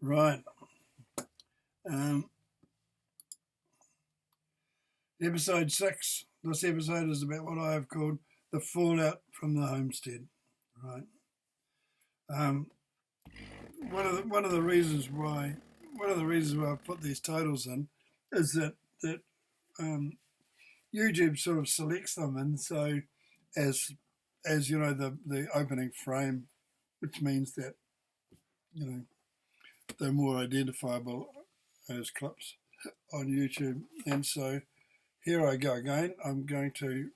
Right. Um, episode 6. This episode is about what I have called the fallout from the homestead. Right. Um, one of the reasons why I put these titles in is that um, YouTube sort of selects them, and so as the opening frame, which means that you know they're more identifiable as clips on YouTube, and so here I go again. I'm going to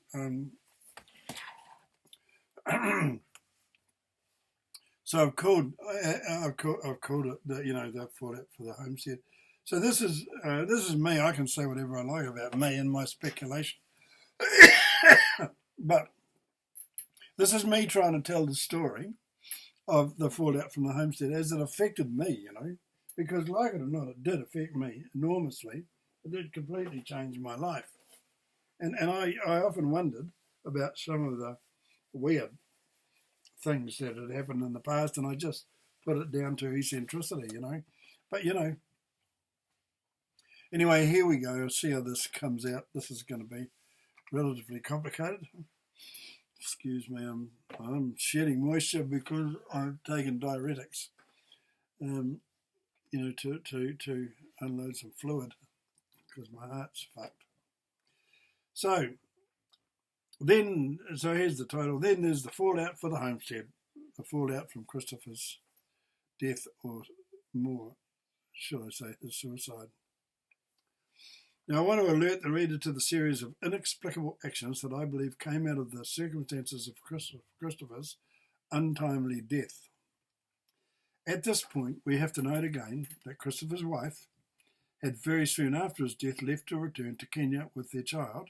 so I've called it the fallout for the homestead. So this is me. I can say whatever I like about me and my speculation, but this is me trying to tell the story of the fallout from the homestead as it affected me. Because like it or not, it did affect me enormously. It did completely change my life, and I often wondered about some of the weird things that had happened in the past, and I just put it down to eccentricity. But anyway, here we go. I'll see how this comes out. This is going to be relatively complicated. Excuse me, I'm shedding moisture because I've taken diuretics. To unload some fluid because my heart's fucked. So here's the title. Then there's the fallout for the homestead, the fallout from Christopher's death, or more, shall I say, his suicide. Now, I want to alert the reader to the series of inexplicable actions that I believe came out of the circumstances of Christopher's untimely death. At this point, we have to note again that Christopher's wife had very soon after his death left to return to Kenya with their child,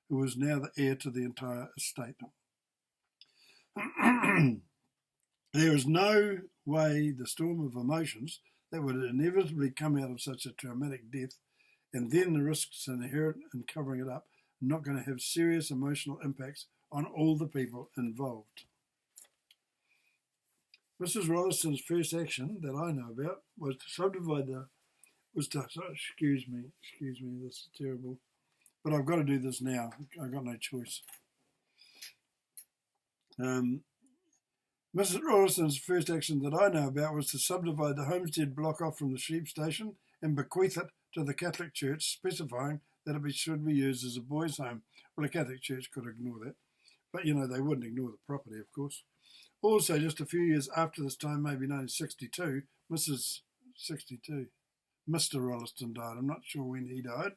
who was now the heir to the entire estate. There is no way the storm of emotions that would inevitably come out of such a traumatic death, and then the risks inherent in covering it up, are not going to have serious emotional impacts on all the people involved. Mrs. Rolliston's first action that I know about was to subdivide excuse me, this is terrible. But I've got to do this now. I've got no choice. Mrs. Rolliston's first action that I know about was to subdivide the homestead block off from the sheep station and bequeath it to the Catholic Church, specifying that it should be used as a boys' home. Well, the Catholic Church could ignore that. But, they wouldn't ignore the property, of course. Also, just a few years after this time, maybe 1962, Mr. Rolliston died. I'm not sure when he died.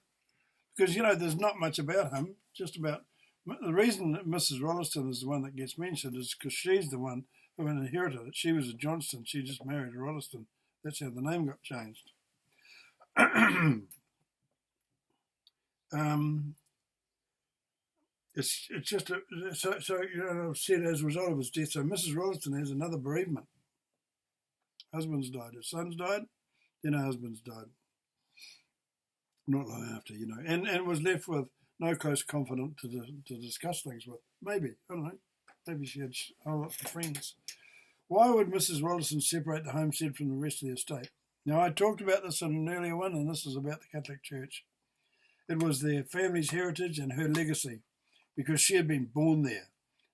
Because, there's not much about him. Just about the reason that Mrs. Rolliston is the one that gets mentioned is because she's the one who inherited it. She was a Johnston. She just married a Rolliston. That's how the name got changed. It's just I've said as a result of his death. So Mrs. Rolliston has another bereavement. Husband's died. Her son's died. Then her husband's died. Not long after, and was left with no close confidant to discuss things with. Maybe, I don't know. Maybe she had a whole lot of friends. Why would Mrs. Rolliston separate the homestead from the rest of the estate? Now, I talked about this in an earlier one, and this is about the Catholic Church. It was their family's heritage and her legacy, because she had been born there,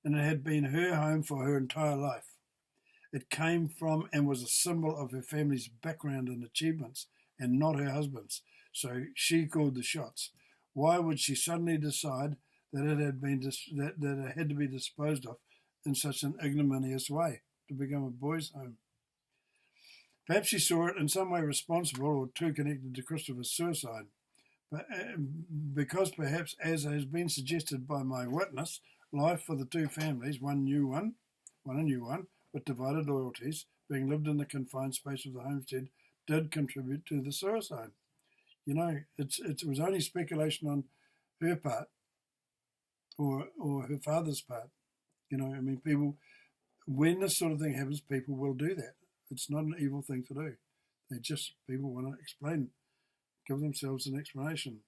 and it had been her home for her entire life. It came from and was a symbol of her family's background and achievements, and not her husband's. So she called the shots. Why would she suddenly decide that it had to be disposed of in such an ignominious way to become a boys' home? Perhaps she saw it in some way responsible or too connected to Christopher's suicide. But, because perhaps, as has been suggested by my witness, life for the two families, one a new one, with divided loyalties, being lived in the confined space of the homestead, did contribute to the suicide. It was only speculation on her part or her father's part. People, when this sort of thing happens, people will do that. It's not an evil thing to do. People want to explain, give themselves an explanation.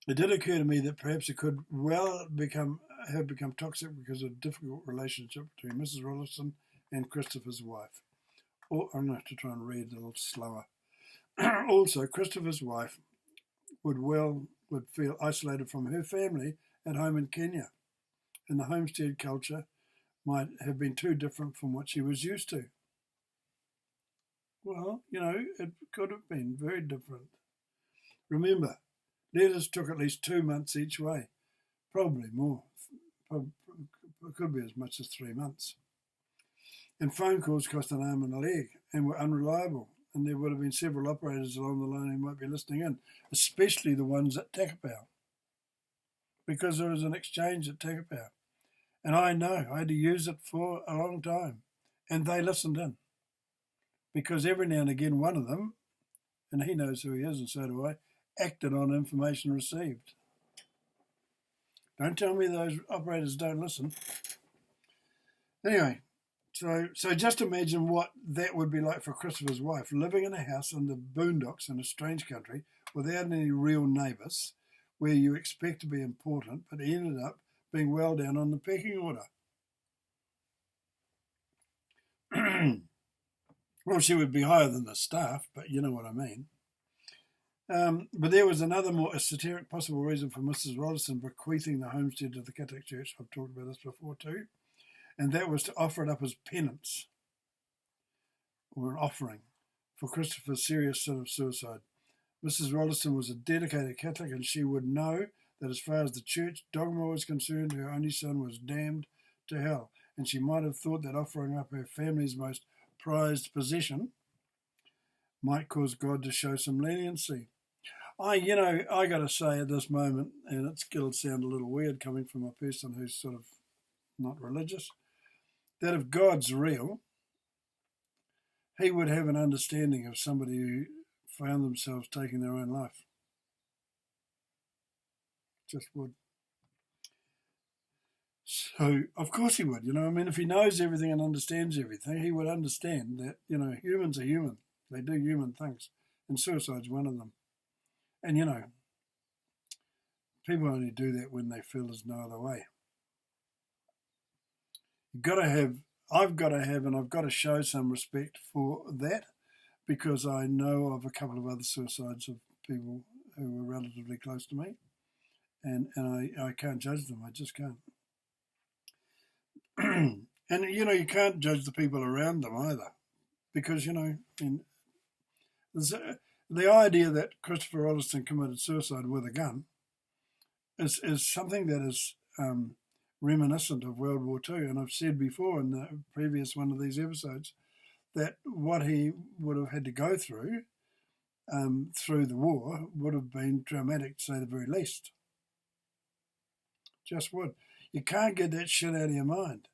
It did occur to me that perhaps it could have become toxic because of a difficult relationship between Mrs. Rolliston and Christopher's wife. I'm going to have to try and read a little slower. Also, Christopher's wife would feel isolated from her family at home in Kenya, and the homestead culture might have been too different from what she was used to. Well, it could have been very different. Remember, letters took at least 2 months each way, probably more. It could be as much as 3 months. And phone calls cost an arm and a leg and were unreliable. And there would have been several operators along the line who might be listening in, especially the ones at Takapau, because there was an exchange at Takapau. And I know I had to use it for a long time. And they listened in. Because every now and again, one of them, and he knows who he is, and so do I, acted on information received. Don't tell me those operators don't listen. Anyway, so just imagine what that would be like for Christopher's wife, living in a house in the boondocks in a strange country without any real neighbours, where you expect to be important, but ended up being well down on the pecking order. Well, she would be higher than the staff, but you know what I mean. But there was another more esoteric possible reason for Mrs. Rolleston bequeathing the homestead to the Catholic Church. I've talked about this before too. And that was to offer it up as penance, or an offering, for Christopher's serious sin of suicide. Mrs. Rolleston was a dedicated Catholic, and she would know that as far as the church dogma was concerned, her only son was damned to hell. And she might have thought that offering up her family's most prized possession might cause God to show some leniency. I got to say at this moment, and it's going to sound a little weird coming from a person who's sort of not religious, that if God's real, he would have an understanding of somebody who found themselves taking their own life. Just would. So, of course he would, if he knows everything and understands everything, he would understand that, humans are human. They do human things. And suicide's one of them. And, people only do that when they feel there's no other way. I've got to show some respect for that, because I know of a couple of other suicides of people who were relatively close to me. And I can't judge them. I just can't. And, you can't judge the people around them either, because, the idea that Christopher Rolleston committed suicide with a gun is something that is reminiscent of World War II. And I've said before in the previous one of these episodes that what he would have had to go through the war would have been traumatic, to say the very least. Just would. You can't get that shit out of your mind.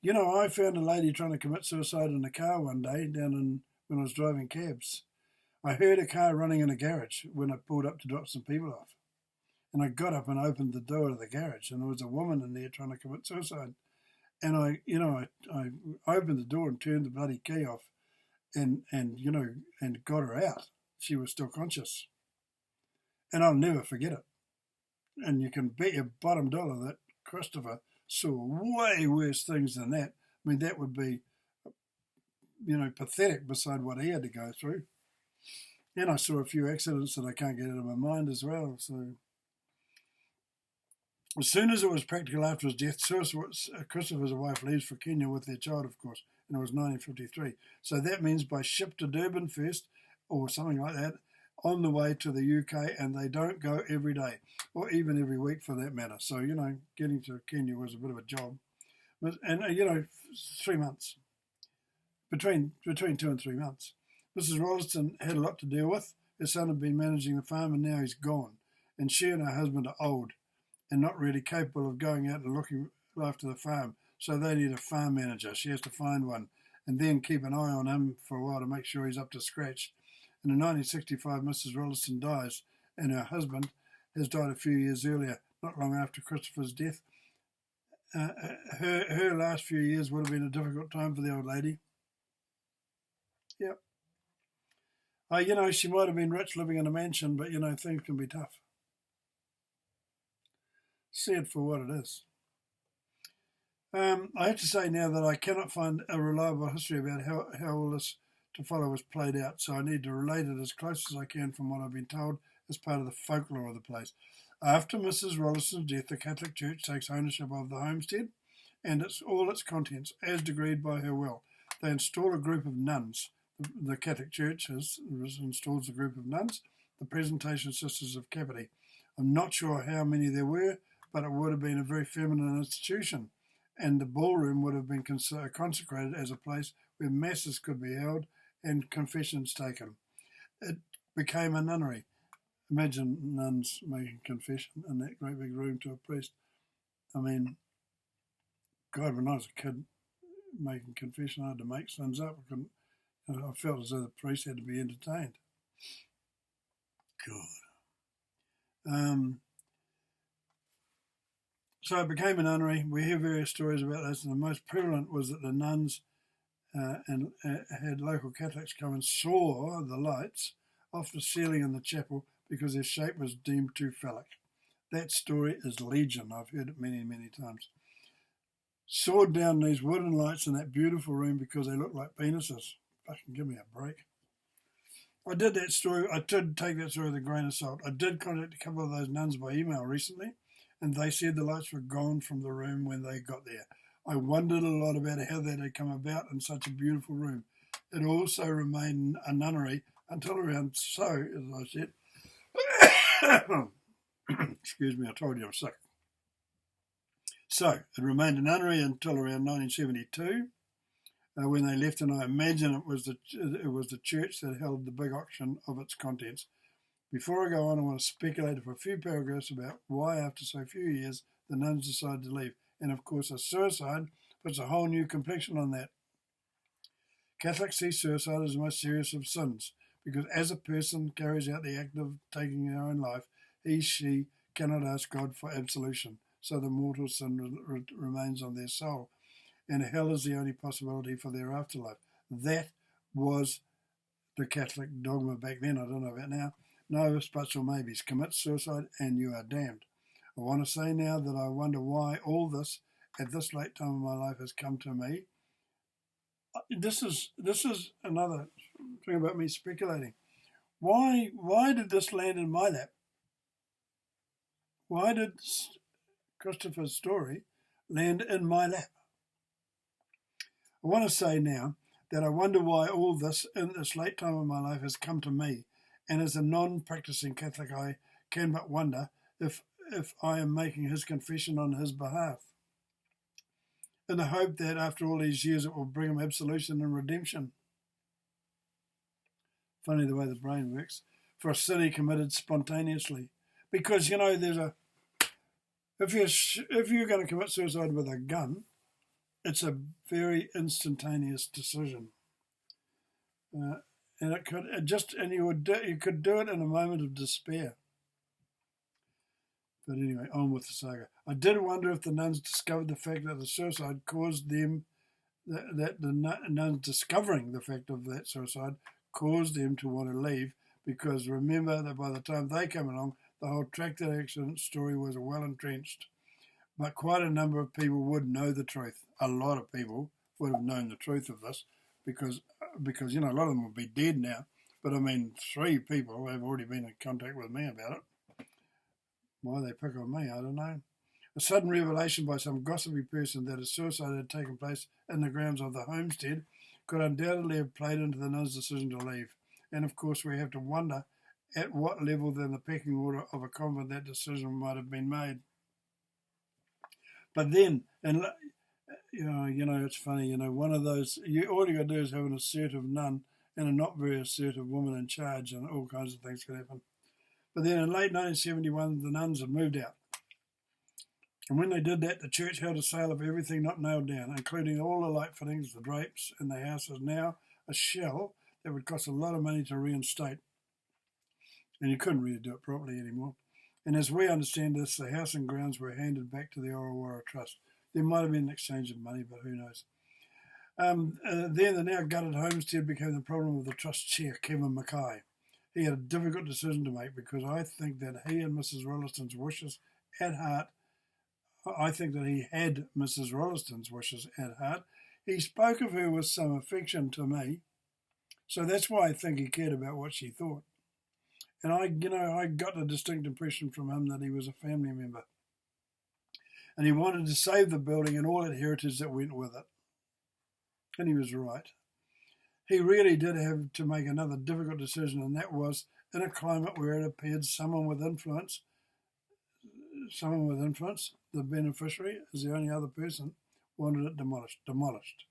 I found a lady trying to commit suicide in a car one day when I was driving cabs. I heard a car running in a garage when I pulled up to drop some people off. And I got up and opened the door of the garage, and there was a woman in there trying to commit suicide. And I opened the door and turned the bloody key off and got her out. She was still conscious. And I'll never forget it. And you can bet your bottom dollar that Christopher saw way worse things than that. I mean, that would be, pathetic beside what he had to go through. And I saw a few accidents that I can't get out of my mind as well. So as soon as it was practical after his death, Christopher's wife leaves for Kenya with their child, of course, and it was 1953. So that means by ship to Durban first, or something like that, on the way to the UK, and they don't go every day, or even every week for that matter. So, getting to Kenya was a bit of a job. And 3 months. Between 2 and 3 months. Mrs. Rolleston had a lot to deal with. Her son had been managing the farm, and now he's gone. And she and her husband are old and not really capable of going out and looking after the farm. So they need a farm manager. She has to find one and then keep an eye on him for a while to make sure he's up to scratch. And in 1965, Mrs. Rolleston dies, and her husband has died a few years earlier, not long after Christopher's death. Her last few years would have been a difficult time for the old lady. Yep. She might have been rich living in a mansion, but, things can be tough. See it for what it is. I have to say now that I cannot find a reliable history about how all this to follow was played out, so I need to relate it as close as I can from what I've been told as part of the folklore of the place. After Mrs. Rolliston's death, the Catholic Church takes ownership of the homestead and all its contents, as decreed by her will. They install a group of nuns. The Catholic Church installs a group of nuns, the Presentation Sisters of Capity. I'm not sure how many there were, but it would have been a very feminine institution, and the ballroom would have been consecrated as a place where masses could be held and confessions taken. It became a nunnery. Imagine nuns making confession in that great big room to a priest. I mean, God, when I was a kid making confession, I had to make sons up. I felt as though the priest had to be entertained. God. So it became a nunnery. We hear various stories about this, and the most prevalent was that the nuns had local Catholics come and saw the lights off the ceiling in the chapel because their shape was deemed too phallic. That story is legion. I've heard it many, many times. Sawed down these wooden lights in that beautiful room because they looked like penises. Fucking give me a break. I did take that story with a grain of salt. I did contact a couple of those nuns by email recently, and they said the lights were gone from the room when they got there. I wondered a lot about how that had come about in such a beautiful room. It also remained a nunnery until around, as I said, excuse me, I told you I'm sick. So, it remained a nunnery until around 1972, when they left, and I imagine it was the church that held the big auction of its contents. Before I go on, I want to speculate for a few paragraphs about why, after so few years, the nuns decided to leave. And of course, a suicide puts a whole new complexion on that. Catholics see suicide as the most serious of sins, because as a person carries out the act of taking their own life, she cannot ask God for absolution, so the mortal sin remains on their soul, and hell is the only possibility for their afterlife. That was the Catholic dogma back then. I don't know about now. No ifs, buts or maybes. Commit suicide and you are damned. I want to say now that I wonder why all this, at this late time of my life, has come to me. This is another thing about me speculating. Why did this land in my lap? Why did Christopher's story land in my lap? I want to say now that I wonder why all this, in this late time of my life, has come to me. And as a non-practicing Catholic, I can but wonder if I am making his confession on his behalf, in the hope that after all these years it will bring him absolution and redemption. Funny the way the brain works. For a sin he committed spontaneously. Because, if you're going to commit suicide with a gun, it's a very instantaneous decision. And you could do it in a moment of despair. But anyway, on with the saga. I did wonder if the nuns discovered the fact that the suicide caused them, that the nuns discovering the fact of that suicide caused them to want to leave, because remember that by the time they came along, the whole tractor accident story was well entrenched. But quite a number of people would know the truth. A lot of people would have known the truth of this, because a lot of them would be dead now. But I mean, 3 people have already been in contact with me about it. Why they pick on me, I don't know. A sudden revelation by some gossipy person that a suicide had taken place in the grounds of the homestead could undoubtedly have played into the nuns' decision to leave. And of course, we have to wonder at what level in the pecking order of a convent that decision might have been made. But then, and it's funny, one of those, all you got to do is have an assertive nun and a not very assertive woman in charge, and all kinds of things can happen. But then in late 1971, the nuns had moved out. And when they did that, the church held a sale of everything not nailed down, including all the light fittings, the drapes, and the house is now a shell that would cost a lot of money to reinstate. And you couldn't really do it properly anymore. And as we understand this, the house and grounds were handed back to the Orowara Trust. There might have been an exchange of money, but who knows. Then the now gutted homestead became the problem of the trust chair, Kevin Mackay. He had a difficult decision to make, because I think that he and Mrs. Rolliston's wishes at heart, I think that he had Mrs. Rolliston's wishes at heart. He spoke of her with some affection to me, So that's why I think he cared about what she thought. And I got a distinct impression from him that he was a family member. And he wanted to save the building and all its heritage that went with it. And he was right. He really did have to make another difficult decision, and that was in a climate where it appeared someone with influence, the beneficiary is the only other person, wanted it demolished.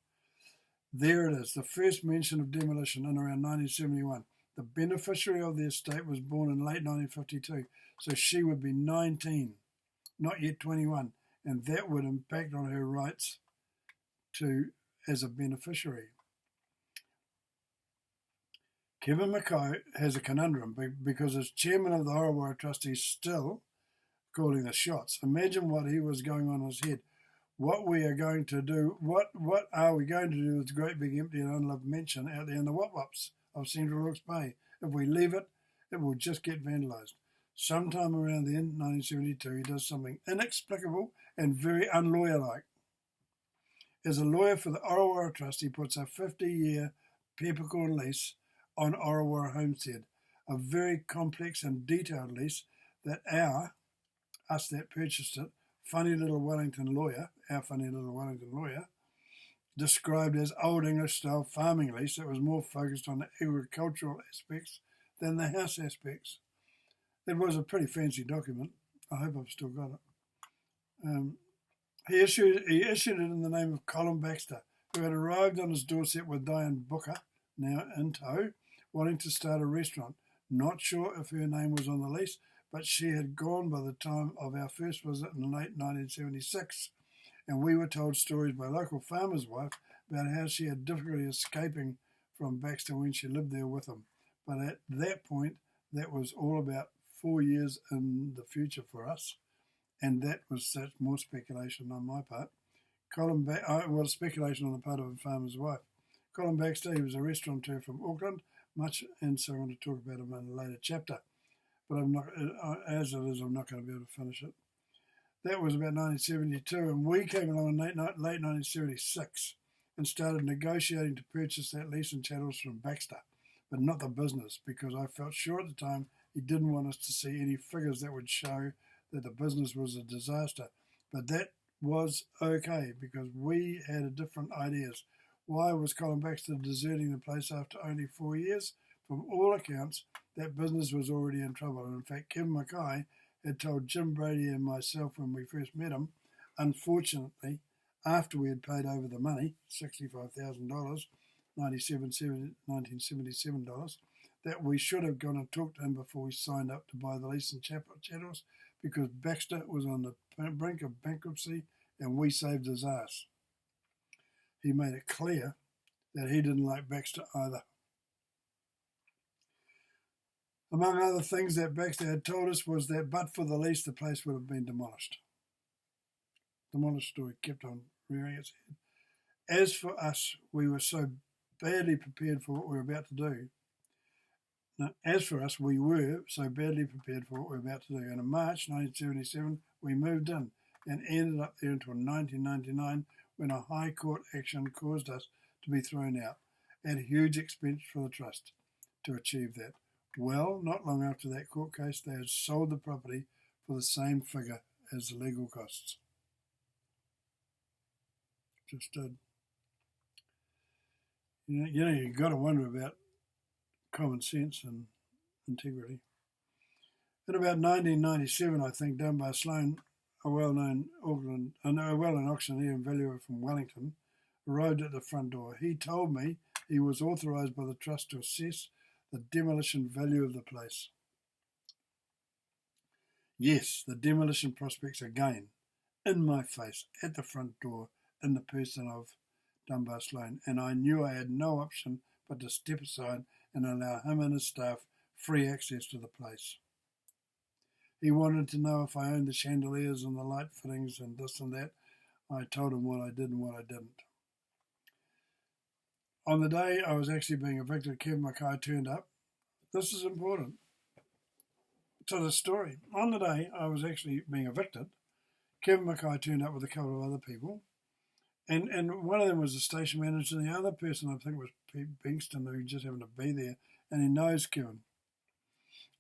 There it is, the first mention of demolition in around 1971. The beneficiary of the estate was born in late 1952, so she would be 19, not yet 21, and that would impact on her rights as a beneficiary. Kevin Mackay has a conundrum because as chairman of the Orawara Trust, he's still calling the shots. Imagine what he was going on in his head. What are we going to do with the great big empty and unloved mansion out there in the Wop-Wops of Central Hawke's Bay? If we leave it, it will just get vandalised. Sometime around then, 1972, he does something inexplicable and very unlawyer-like. As a lawyer for the Orawara Trust, he puts a 50-year peppercorn lease on Orawara Homestead, a very complex and detailed lease that us that purchased it, our funny little Wellington lawyer, described as old English-style farming lease that was more focused on the agricultural aspects than the house aspects. It was a pretty fancy document. I hope I've still got it. He issued it in the name of Colin Baxter, who had arrived on his doorstep with Diane Booker, now in tow, wanting to start a restaurant. Not sure if her name was on the lease, but she had gone by the time of our first visit in late 1976, and we were told stories by a local farmer's wife about how she had difficulty escaping from Baxter when she lived there with him. But at that point, that was all about 4 years in the future for us, and that was such more speculation on my part. Speculation on the part of a farmer's wife. Colin Baxter, he was a restaurateur from Auckland, and so I want to talk about him in a later chapter. But I'm not, as it is, I'm not going to be able to finish it. That was about 1972, and we came along in late 1976 and started negotiating to purchase that lease and chattels from Baxter, but not the business, because I felt sure at the time he didn't want us to see any figures that would show that the business was a disaster. But that was okay, because we had different ideas. Why was Colin Baxter deserting the place after only 4 years? From all accounts, that business was already in trouble. And in fact, Kevin Mackay had told Jim Brady and myself when we first met him, unfortunately, after we had paid over the money, $65,000, $1977, that we should have gone and talked to him before we signed up to buy the lease and chattels, because Baxter was on the brink of bankruptcy and we saved his ass. He made it clear that he didn't like Baxter either. Among other things that Baxter had told us was that but for the lease, the place would have been demolished. Demolished story kept on rearing its head. As for us, we were so badly prepared for what we were about to do. And in March 1977, we moved in and ended up there until 1999, when a High Court action caused us to be thrown out at a huge expense for the trust to achieve that. Well, not long after that court case, they had sold the property for the same figure as the legal costs. Just did. You've got to wonder about common sense and integrity. In about 1997, I think, Dunbar Sloan, a well-known auctioneer and valuer from Wellington, arrived at the front door. He told me he was authorised by the trust to assess the demolition value of the place. Yes, the demolition prospects again, in my face, at the front door, in the person of Dunbar Sloan, and I knew I had no option but to step aside and allow him and his staff free access to the place. He wanted to know if I owned the chandeliers and the light fittings and this and that. I told him what I did and what I didn't. On the day I was actually being evicted, Kevin Mackay turned up. This is important to the story. On the day I was actually being evicted, Kevin Mackay turned up with a couple of other people, And one of them was the station manager, and the other person I think was Pete Bingston, who just happened to be there, and he knows Kevin.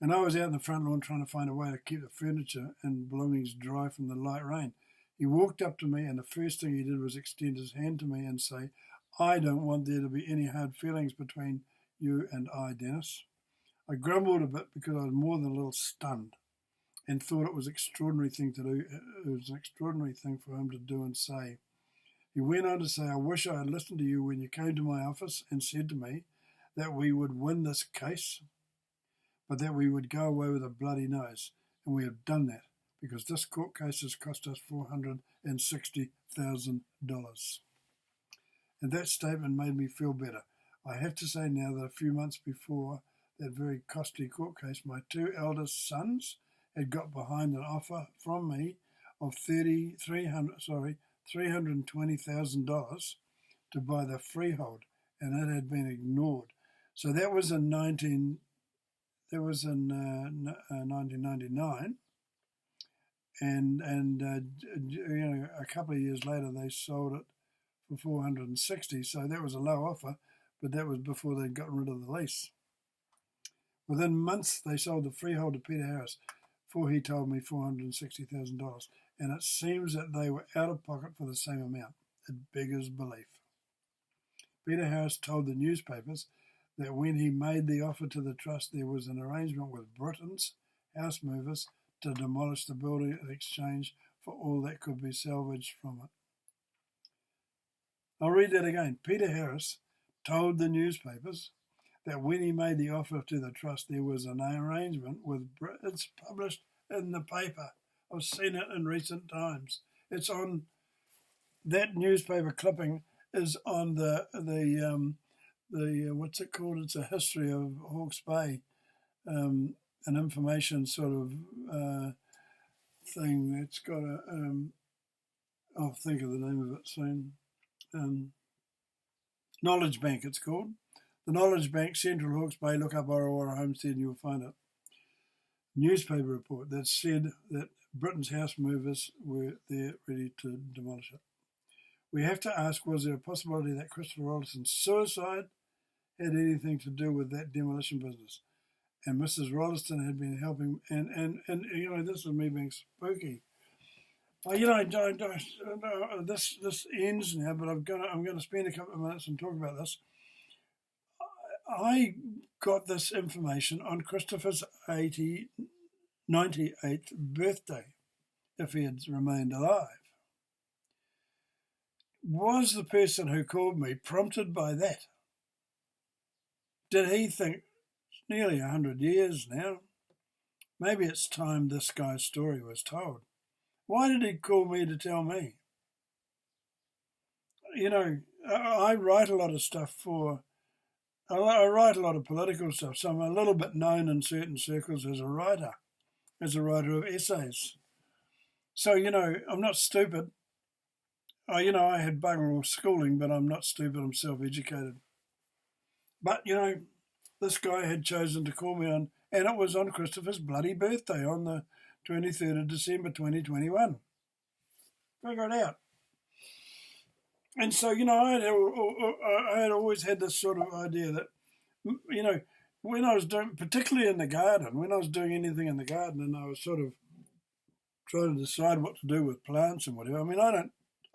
And I was out in the front lawn trying to find a way to keep the furniture and belongings dry from the light rain. He walked up to me, and the first thing he did was extend his hand to me and say, "I don't want there to be any hard feelings between you and I, Dennis." I grumbled a bit because I was more than a little stunned and thought it was an extraordinary thing to do. It was an extraordinary thing for him to do and say. He went on to say, "I wish I had listened to you when you came to my office and said to me that we would win this case, but that we would go away with a bloody nose. And we have done that because this court case has cost us $460,000. And that statement made me feel better. I have to say now that a few months before that very costly court case, my two eldest sons had got behind an offer from me of $320,000 to buy the freehold, and it had been ignored. So that was in 1999, and a couple of years later they sold it for 460. So that was a low offer, but that was before they'd gotten rid of the lease. Within months, they sold the freehold to Peter Harris for, he told me, $460,000, and it seems that they were out of pocket for the same amount. It beggars belief. Peter Harris told the newspapers that when he made the offer to the trust, there was an arrangement with Britain's house movers to demolish the building in exchange for all that could be salvaged from it. I'll read that again. Peter Harris told the newspapers that when he made the offer to the trust, there was an arrangement with it's published in the paper. I've seen it in recent times. It's on, that newspaper clipping is on the what's it called? It's a history of Hawke's Bay, an information sort of thing. It's got a I'll think of the name of it soon. Knowledge Bank, it's called. The Knowledge Bank, Central Hawke's Bay. Look up Orowara Homestead and you'll find it. Newspaper report that said that Britain's house movers were there ready to demolish it. We have to ask, was there a possibility that Christopher Rolliston's suicide had anything to do with that demolition business? And Mrs. Rolliston had been helping, and this is me being spooky. This ends now, but I'm going to spend a couple of minutes and talk about this. I got this information on Christopher's 98th birthday, if he had remained alive. Was the person who called me prompted by that? Did he think, it's nearly 100 years now, maybe it's time this guy's story was told? Why did he call me to tell me? I write a lot of stuff I write a lot of political stuff, so I'm a little bit known in certain circles as a writer of essays. So, I'm not stupid. I had bugger all schooling, but I'm not stupid, I'm self-educated. But, this guy had chosen to call me on, and it was on Christopher's bloody birthday on the 23rd of December 2021. Figure it out. And so, I had always had this sort of idea that, when I was doing, particularly in the garden, when I was doing anything in the garden and I was sort of trying to decide what to do with plants and whatever,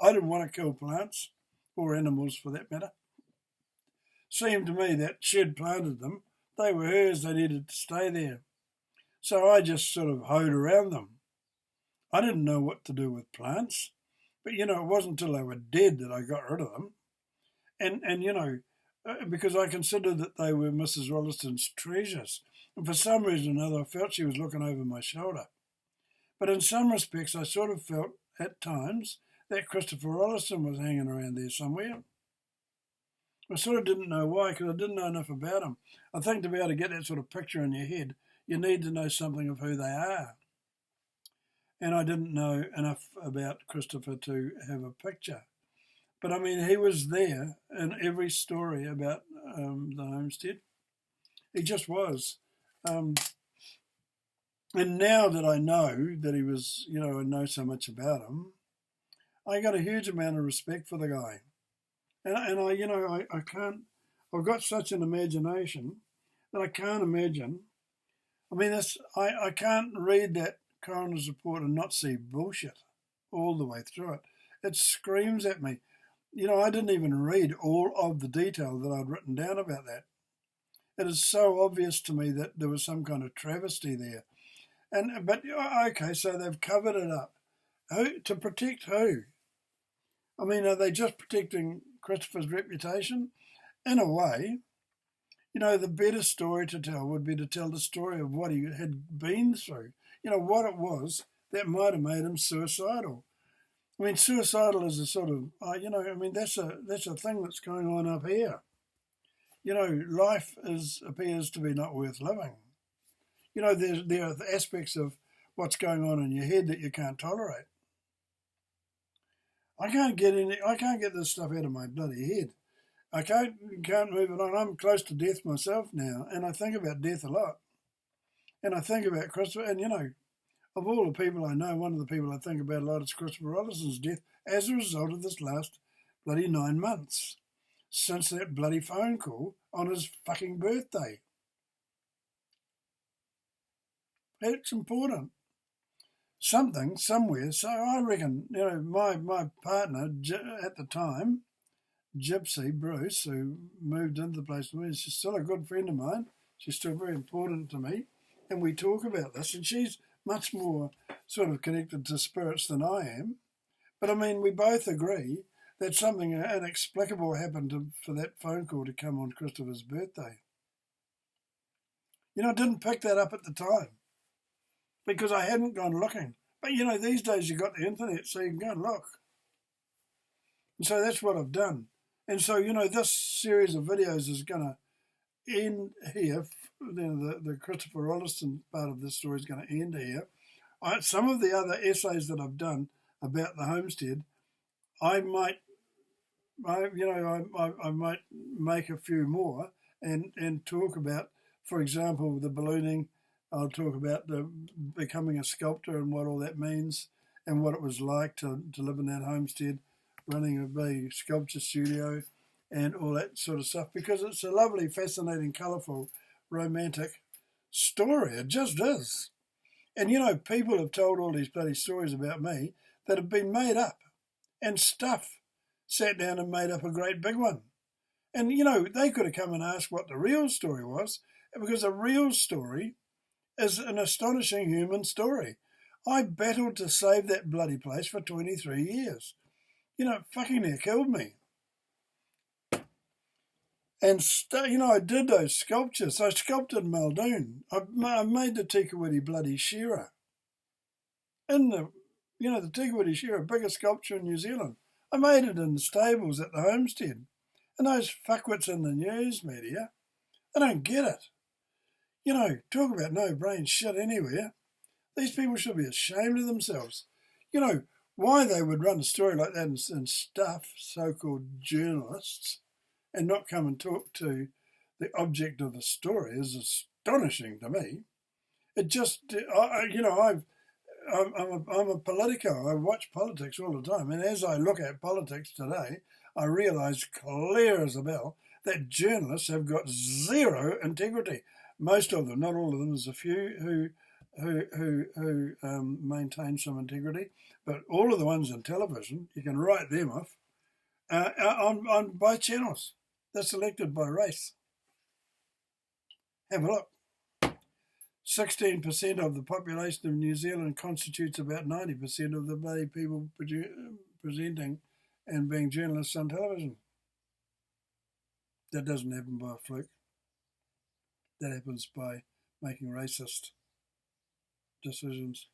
I didn't want to kill plants or animals for that matter. Seemed to me that she'd planted them. They were hers, they needed to stay there. So I just sort of hoed around them. I didn't know what to do with plants. But, it wasn't until they were dead that I got rid of them. And because I considered that they were Mrs. Rolliston's treasures. And for some reason or another, I felt she was looking over my shoulder. But in some respects, I sort of felt at times that Christopher Rolliston was hanging around there somewhere. I sort of didn't know why, because I didn't know enough about him. I think to be able to get that sort of picture in your head, you need to know something of who they are. And I didn't know enough about Christopher to have a picture. But he was there in every story about the homestead. He just was. And now that I know that he was, I know so much about him, I got a huge amount of respect for the guy. And I, I can't, I've got such an imagination that I can't imagine. I mean, I can't read that coroner's report and not see bullshit all the way through it. It screams at me. I didn't even read all of the detail that I'd written down about that. It is so obvious to me that there was some kind of travesty there. But okay, so they've covered it up. Who to protect who? I mean, are they just protecting Christopher's reputation? In a way, the better story to tell would be to tell the story of what he had been through. What it was that might have made him suicidal. I mean, suicidal is a sort of, that's a thing that's going on up here. Life appears to be not worth living. There are aspects of what's going on in your head that you can't tolerate. I can't get this stuff out of my bloody head. I can't move it on. I'm close to death myself now, and I think about death a lot. And I think about Christopher, and of all the people I know, one of the people I think about a lot is Christopher Rollison's death as a result of this last bloody 9 months since that bloody phone call on his fucking birthday. It's important. Something, somewhere. So I reckon, my partner at the time, Gypsy Bruce, who moved into the place with me, she's still a good friend of mine. She's still very important to me. And we talk about this, and she's much more sort of connected to spirits than I am. But I mean, we both agree that something inexplicable happened for that phone call to come on Christopher's birthday. I didn't pick that up at the time because I hadn't gone looking. But, these days you've got the internet, so you can go and look. And so that's what I've done. And so, this series of videos is going to end here. The Christopher Rollison part of this story is going to end here. Some of the other essays that I've done about the homestead, I might make a few more and talk about, for example, the ballooning. I'll talk about the becoming a sculptor and what all that means and what it was like to live in that homestead, running a big sculpture studio and all that sort of stuff, because it's a lovely, fascinating, colourful, romantic story. It just is. And, people have told all these bloody stories about me that have been made up, and stuff sat down and made up a great big one. And, they could have come and asked what the real story was, because a real story is an astonishing human story. I battled to save that bloody place for 23 years. It fucking near killed me. And, I did those sculptures. I sculpted Muldoon. I made the Tikawiti bloody Shearer. In the Tikawiti Shearer, biggest sculpture in New Zealand. I made it in the stables at the homestead. And those fuckwits in the news media, they don't get it. Talk about no brain shit anywhere. These people should be ashamed of themselves. Why they would run a story like that and stuff so-called journalists and not come and talk to the object of the story is astonishing to me. It just, I'm a politico. I watch politics all the time. And as I look at politics today, I realise clear as a bell that journalists have got zero integrity. Most of them, not all of them. There's a few who maintain some integrity, but all of the ones on television, you can write them off by channels. They're selected by race. Have a look. 16% of the population of New Zealand constitutes about 90% of the bloody people presenting and being journalists on television. That doesn't happen by a fluke. That happens by making racist decisions.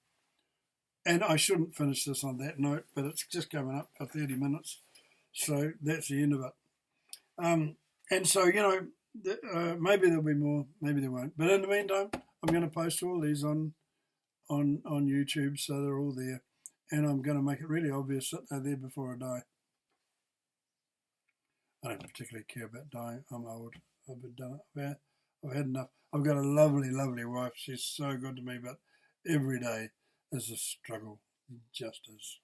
And I shouldn't finish this on that note, but it's just coming up for 30 minutes. So that's the end of it. And so, maybe there'll be more, maybe there won't. But in the meantime, I'm going to post all these on YouTube, so they're all there. And I'm going to make it really obvious that they're there before I die. I don't particularly care about dying. I'm old. I've had enough. I've got a lovely, lovely wife. She's so good to me, but every day is a struggle. It just is.